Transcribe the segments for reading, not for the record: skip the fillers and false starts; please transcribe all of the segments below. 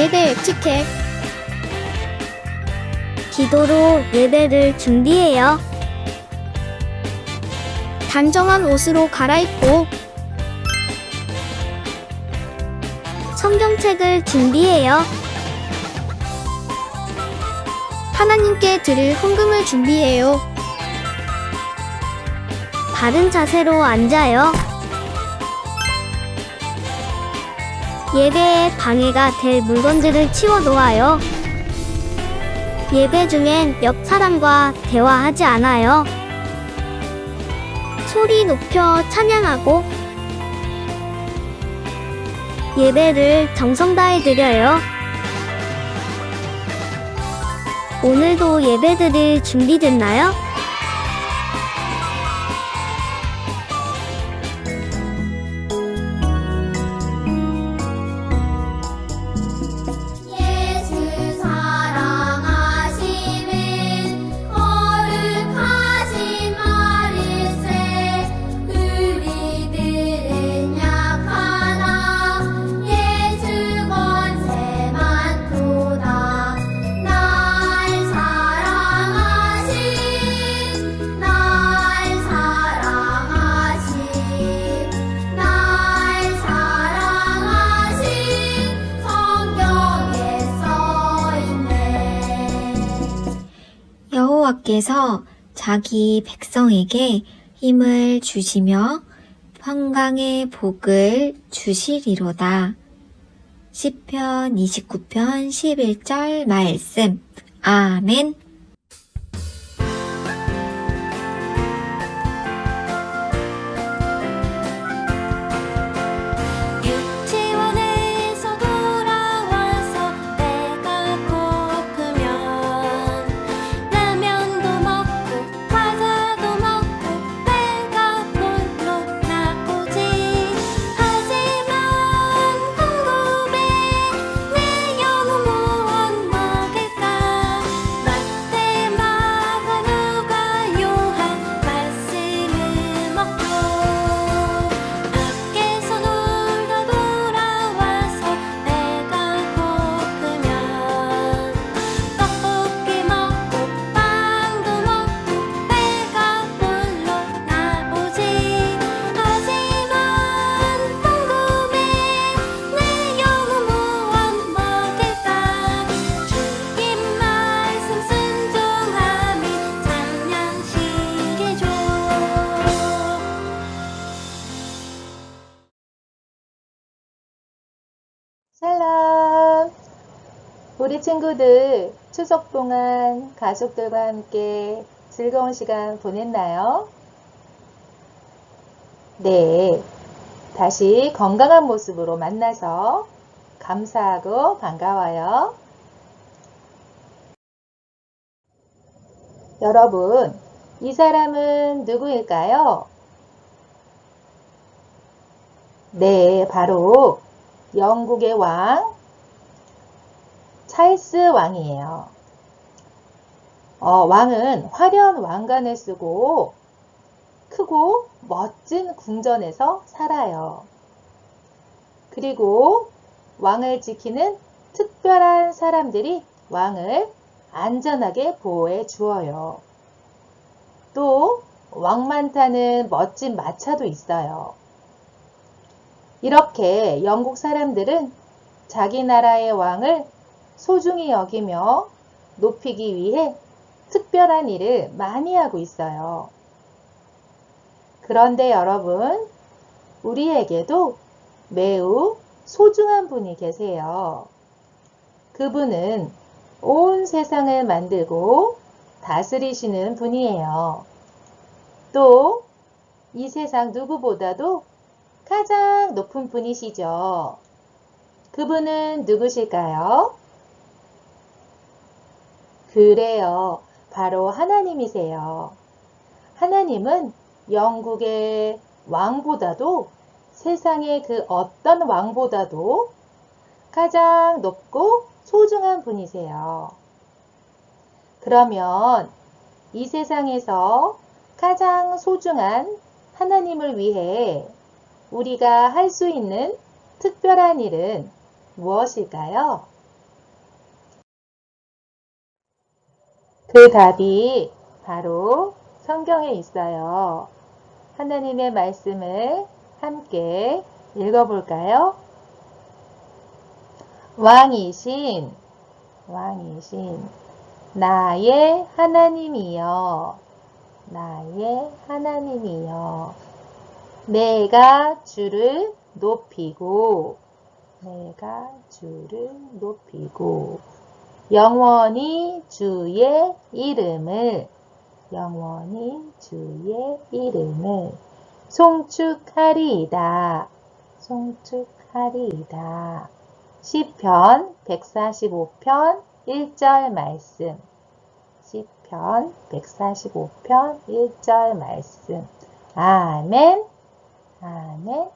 예배 에티켓. 기도로 예배를 준비해요. 단정한 옷으로 갈아입고 성경책을 준비해요. 하나님께 드릴 헌금을 준비해요. 바른 자세로 앉아요. 예배에 방해가 될 물건들을 치워 놓아요. 예배 중엔 옆 사람과 대화하지 않아요. 소리 높여 찬양하고 예배를 정성 다해 드려요. 오늘도 예배 드릴 준비됐나요? 예수 사랑하심은 거룩하신 말일세. 우리들은 약하나 예수 권세 많도다. 날 사랑하신 성경에 써있네. 여호와께서 자기 백성에게 힘을 주시며 평강의 복을 주시리로다. 시편 29편 11절 말씀. 아멘. 유치원에서 돌아와서 배가 고프면 라면도 먹고 과자도 먹고 배가 불러 나오지. 하지만 궁금해, 내 영혼 무엇 먹을까? 마테마가 누가 요한 말씀을 먹고 밖에서 놀다 돌아와서 배가 고프면 떡볶이 먹고 빵도 먹고 배가 불러 나오지. 하지만 궁금해, 내 영혼 무엇 먹을까? 주님 말씀 순종함이 찬양시켜줘. 샬롬! 우리 친구들 추석 동안 가족들과 함께 즐거운 시간 보냈나요? 네, 다시 건강한 모습으로 만나서 감사하고 반가워요. 여러분, 이 사람은 누구일까요? 네, 바로 영국의 왕 찰스 왕이에요. 왕은 화려한 왕관을 쓰고 크고 멋진 궁전에서 살아요. 그리고 왕을 지키는 특별한 사람들이 왕을 안전하게 보호해 주어요. 또 왕만 타는 멋진 마차도 있어요. 이렇게 영국 사람들은 자기 나라의 왕을 소중히 여기며 높이기 위해 특별한 일을 많이 하고 있어요. 그런데 여러분, 우리에게도 매우 소중한 분이 계세요. 그분은 온 세상을 만들고 다스리시는 분이에요. 또 이 세상 누구보다도 가장 높은 분이시죠. 그분은 누구실까요? 그래요. 바로 하나님이세요. 하나님은 영국의 왕보다도 세상의 그 어떤 왕보다도 가장 높고 소중한 분이세요. 그러면 이 세상에서 가장 소중한 하나님을 위해 우리가 할 수 있는 특별한 일은 무엇일까요? 그 답이 바로 성경에 있어요. 하나님의 말씀을 함께 읽어볼까요? 왕이신 나의 하나님이여, 나의 하나님이여, 내가 주를 높이고 영원히 주의 이름을 송축하리이다. 시편 145편 1절 말씀. 시편 145편 1절 말씀. 아멘. 아멘.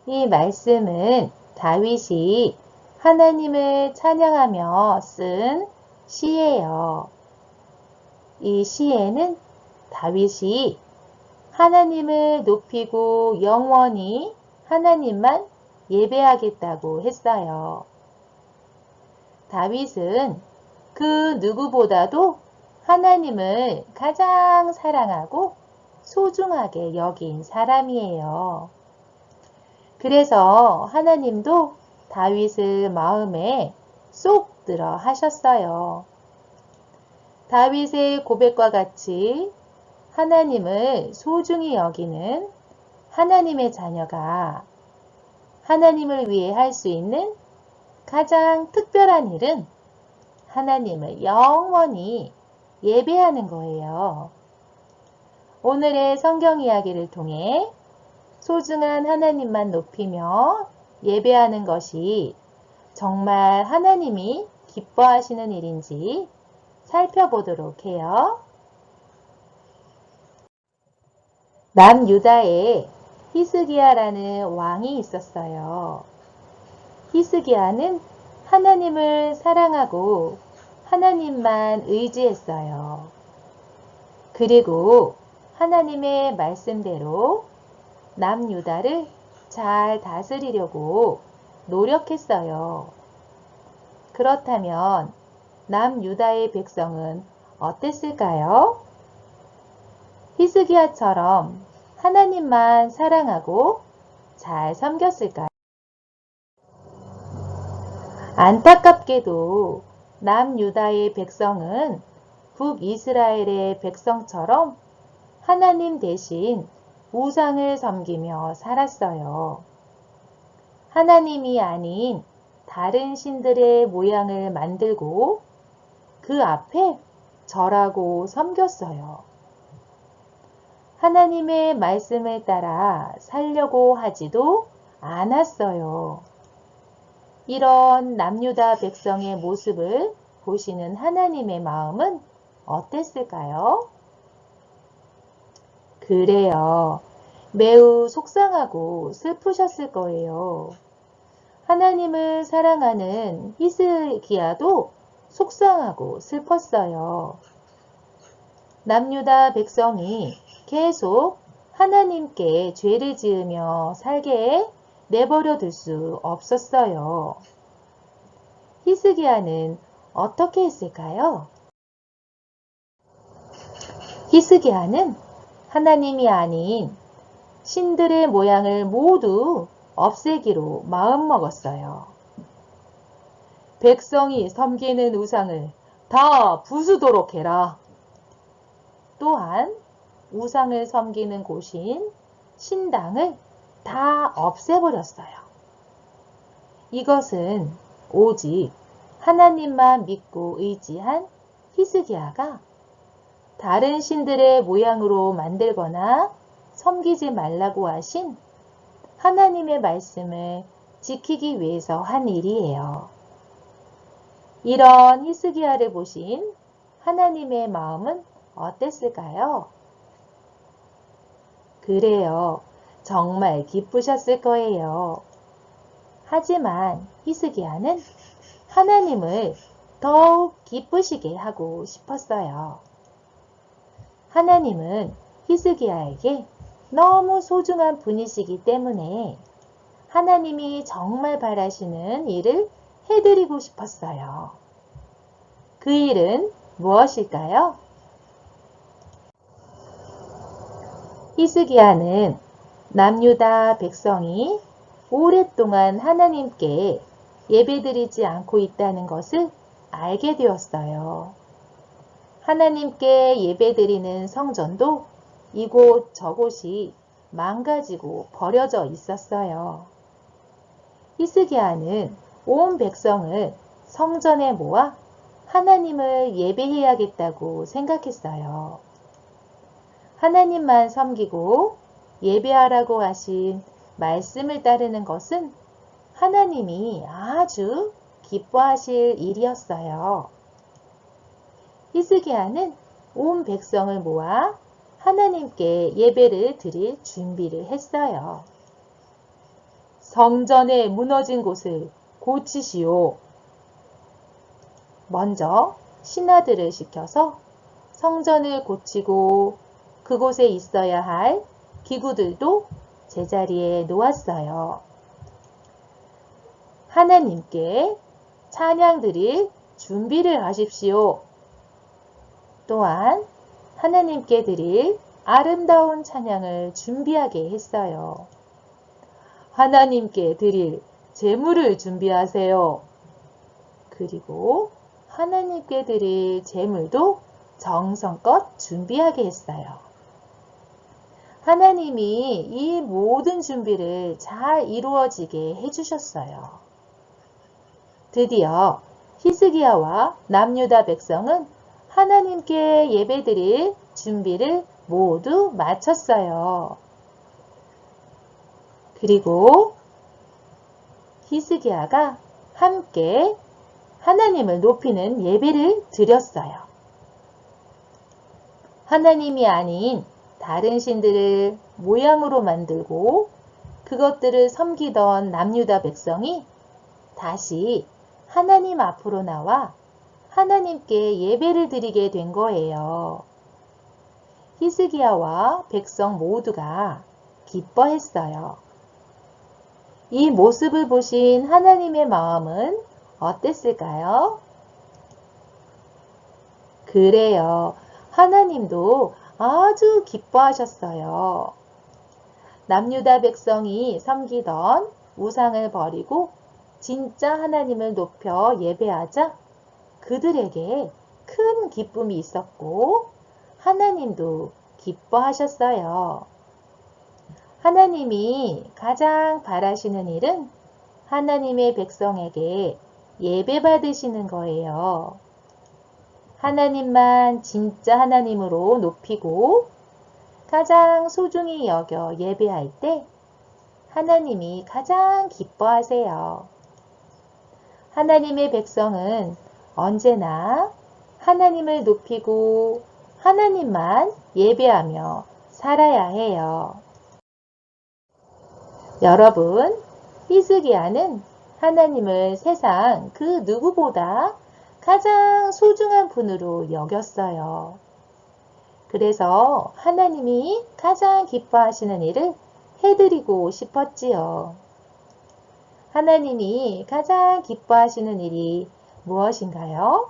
이 말씀은 다윗이 하나님을 찬양하며 쓴 시예요. 이 시에는 다윗이 하나님을 높이고 영원히 하나님만 예배하겠다고 했어요. 다윗은 그 누구보다도 하나님을 가장 사랑하고 소중하게 여긴 사람이에요. 그래서 하나님도 다윗을 마음에 쏙 들어 하셨어요. 다윗의 고백과 같이 하나님을 소중히 여기는 하나님의 자녀가 하나님을 위해 할 수 있는 가장 특별한 일은 하나님을 영원히 예배하는 거예요. 오늘의 성경 이야기를 통해 소중한 하나님만 높이며 예배하는 것이 정말 하나님이 기뻐하시는 일인지 살펴보도록 해요. 남유다에 히스기야라는 왕이 있었어요. 히스기야는 하나님을 사랑하고 하나님만 의지했어요. 그리고 하나님의 말씀대로 남유다를 잘 다스리려고 노력했어요. 그렇다면 남유다의 백성은 어땠을까요? 히스기야처럼 하나님만 사랑하고 잘 섬겼을까요? 안타깝게도 남유다의 백성은 북이스라엘의 백성처럼 하나님 대신 우상을 섬기며 살았어요. 하나님이 아닌 다른 신들의 모양을 만들고 그 앞에 절하고 섬겼어요. 하나님의 말씀을 따라 살려고 하지도 않았어요. 이런 남유다 백성의 모습을 보시는 하나님의 마음은 어땠을까요? 그래요. 매우 속상하고 슬프셨을 거예요. 하나님을 사랑하는 히스기야도 속상하고 슬펐어요. 남유다 백성이 계속 하나님께 죄를 지으며 살게 내버려 둘 수 없었어요. 히스기야는 어떻게 했을까요? 히스기야는 하나님이 아닌 신들의 모양을 모두 없애기로 마음먹었어요. 백성이 섬기는 우상을 다 부수도록 해라. 또한 우상을 섬기는 곳인 신당을 다 없애버렸어요. 이것은 오직 하나님만 믿고 의지한 히스기야가 다른 신들의 모양으로 만들거나 섬기지 말라고 하신 하나님의 말씀을 지키기 위해서 한 일이에요. 이런 히스기야를 보신 하나님의 마음은 어땠을까요? 그래요. 정말 기쁘셨을 거예요. 하지만 히스기야는 하나님을 더욱 기쁘시게 하고 싶었어요. 하나님은 히스기야에게 너무 소중한 분이시기 때문에 하나님이 정말 바라시는 일을 해드리고 싶었어요. 그 일은 무엇일까요? 히스기야는 남유다 백성이 오랫동안 하나님께 예배드리지 않고 있다는 것을 알게 되었어요. 하나님께 예배드리는 성전도 이곳 저곳이 망가지고 버려져 있었어요. 히스기야는 온 백성을 성전에 모아 하나님을 예배해야겠다고 생각했어요. 하나님만 섬기고 예배하라고 하신 말씀을 따르는 것은 하나님이 아주 기뻐하실 일이었어요. 히스기야는 온 백성을 모아 하나님께 예배를 드릴 준비를 했어요. 성전에 무너진 곳을 고치시오. 먼저 신하들을 시켜서 성전을 고치고 그곳에 있어야 할 기구들도 제자리에 놓았어요. 하나님께 찬양 드릴 준비를 하십시오. 또한 하나님께 드릴 아름다운 찬양을 준비하게 했어요. 하나님께 드릴 제물을 준비하세요. 그리고 하나님께 드릴 제물도 정성껏 준비하게 했어요. 하나님이 이 모든 준비를 잘 이루어지게 해주셨어요. 드디어 히스기야와 남유다 백성은 하나님께 예배드릴 준비를 모두 마쳤어요. 그리고 히스기야가 함께 하나님을 높이는 예배를 드렸어요. 하나님이 아닌 다른 신들을 모양으로 만들고 그것들을 섬기던 남유다 백성이 다시 하나님 앞으로 나와 하나님께 예배를 드리게 된 거예요. 히스기야와 백성 모두가 기뻐했어요. 이 모습을 보신 하나님의 마음은 어땠을까요? 그래요. 하나님도 아주 기뻐하셨어요. 남유다 백성이 섬기던 우상을 버리고 진짜 하나님을 높여 예배하자 그들에게 큰 기쁨이 있었고 하나님도 기뻐하셨어요. 하나님이 가장 바라시는 일은 하나님의 백성에게 예배 받으시는 거예요. 하나님만 진짜 하나님으로 높이고 가장 소중히 여겨 예배할 때 하나님이 가장 기뻐하세요. 하나님의 백성은 언제나 하나님을 높이고 하나님만 예배하며 살아야 해요. 여러분, 히스기야는 하나님을 세상 그 누구보다 가장 소중한 분으로 여겼어요. 그래서 하나님이 가장 기뻐하시는 일을 해드리고 싶었지요. 하나님이 가장 기뻐하시는 일이 무엇인가요?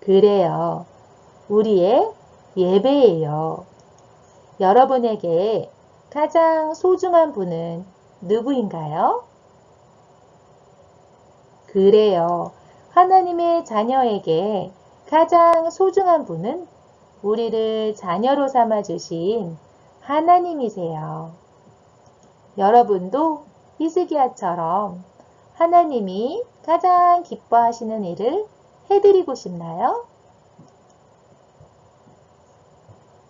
그래요. 우리의 예배예요. 여러분에게 가장 소중한 분은 누구인가요? 그래요. 하나님의 자녀에게 가장 소중한 분은 우리를 자녀로 삼아주신 하나님이세요. 여러분도 히스기야처럼 하나님이 가장 기뻐하시는 일을 해드리고 싶나요?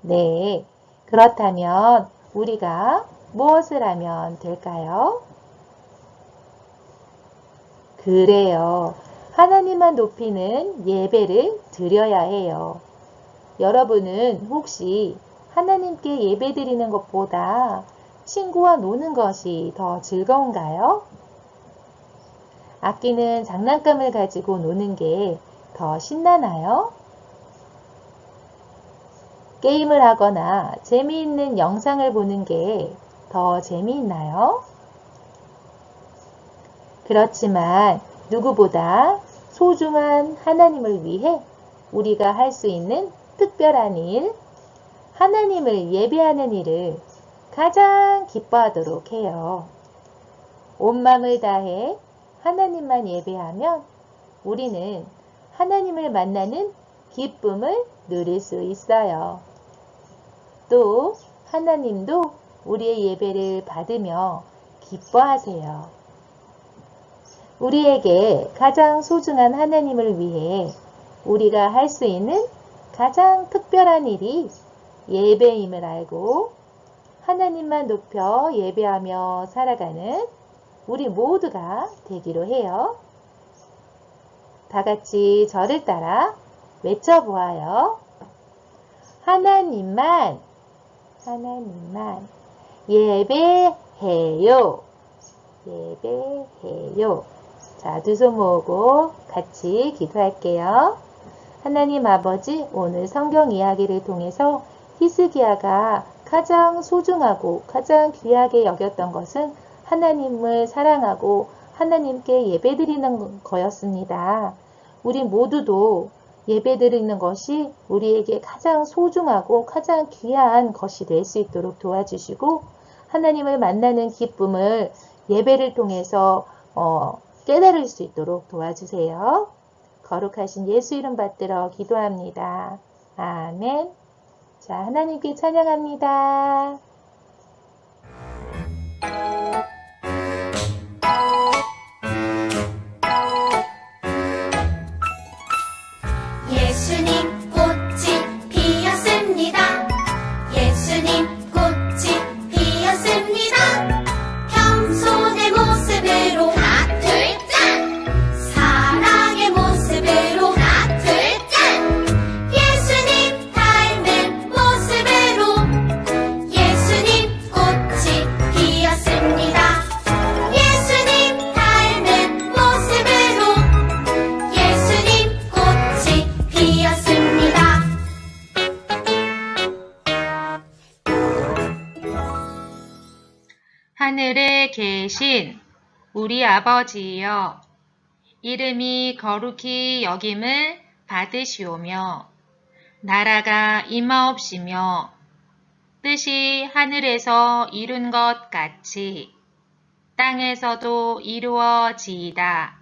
네, 그렇다면 우리가 무엇을 하면 될까요? 그래요. 하나님만 높이는 예배를 드려야 해요. 여러분은 혹시 하나님께 예배 드리는 것보다 친구와 노는 것이 더 즐거운가요? 아끼는 장난감을 가지고 노는 게 더 신나나요? 게임을 하거나 재미있는 영상을 보는 게 더 재미있나요? 그렇지만 누구보다 소중한 하나님을 위해 우리가 할 수 있는 특별한 일, 하나님을 예배하는 일을 가장 기뻐하도록 해요. 온 마음을 다해 하나님만 예배하면 우리는 하나님을 만나는 기쁨을 누릴 수 있어요. 또 하나님도 우리의 예배를 받으며 기뻐하세요. 우리에게 가장 소중한 하나님을 위해 우리가 할 수 있는 가장 특별한 일이 예배임을 알고 하나님만 높여 예배하며 살아가는 우리 모두가 되기로 해요. 다 같이 저를 따라 외쳐보아요. 하나님만 예배해요. 예배해요. 자, 두 손 모으고 같이 기도할게요. 하나님 아버지, 오늘 성경 이야기를 통해서 히스기야가 가장 소중하고 가장 귀하게 여겼던 것은 하나님을 사랑하고 하나님께 예배드리는 거였습니다. 우리 모두도 예배드리는 것이 우리에게 가장 소중하고 가장 귀한 것이 될 수 있도록 도와주시고 하나님을 만나는 기쁨을 예배를 통해서 깨달을 수 있도록 도와주세요. 거룩하신 예수 이름 받들어 기도합니다. 아멘. 자, 하나님께 찬양합니다. 예수님 꽃이 피었습니다. 예수님 꽃이 피었습니다. 겸손의 모습으로 하나 둘짠 사랑의 모습으로 하나 둘짠 예수님 닮은 모습으로 예수님 꽃이 피었습니다. 예수님 닮은 모습으로 예수님 꽃이 피었습니다. 하늘에 계신 우리 아버지여, 이름이 거룩히 여김을 받으시오며, 나라가 임하옵시며, 뜻이 하늘에서 이룬 것 같이 땅에서도 이루어지이다.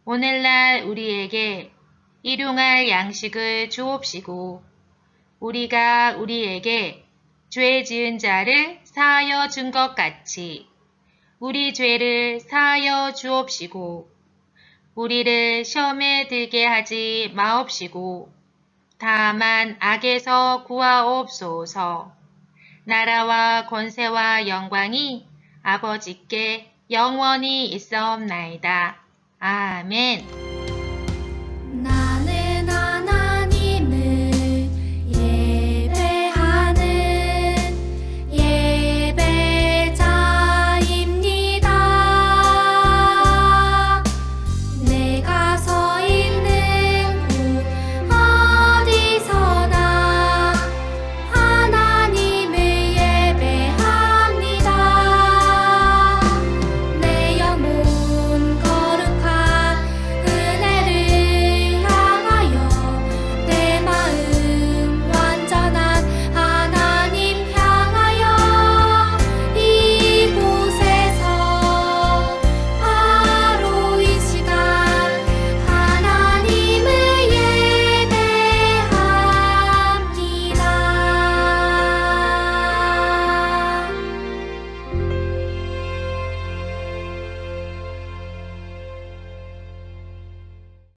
오늘날 우리에게 일용할 양식을 주옵시고, 우리가 우리에게 죄 지은 자를 사하여 준 것 같이 우리 죄를 사하여 주옵시고, 우리를 시험에 들게 하지 마옵시고, 다만 악에서 구하옵소서. 나라와 권세와 영광이 아버지께 영원히 있사옵나이다. 아멘.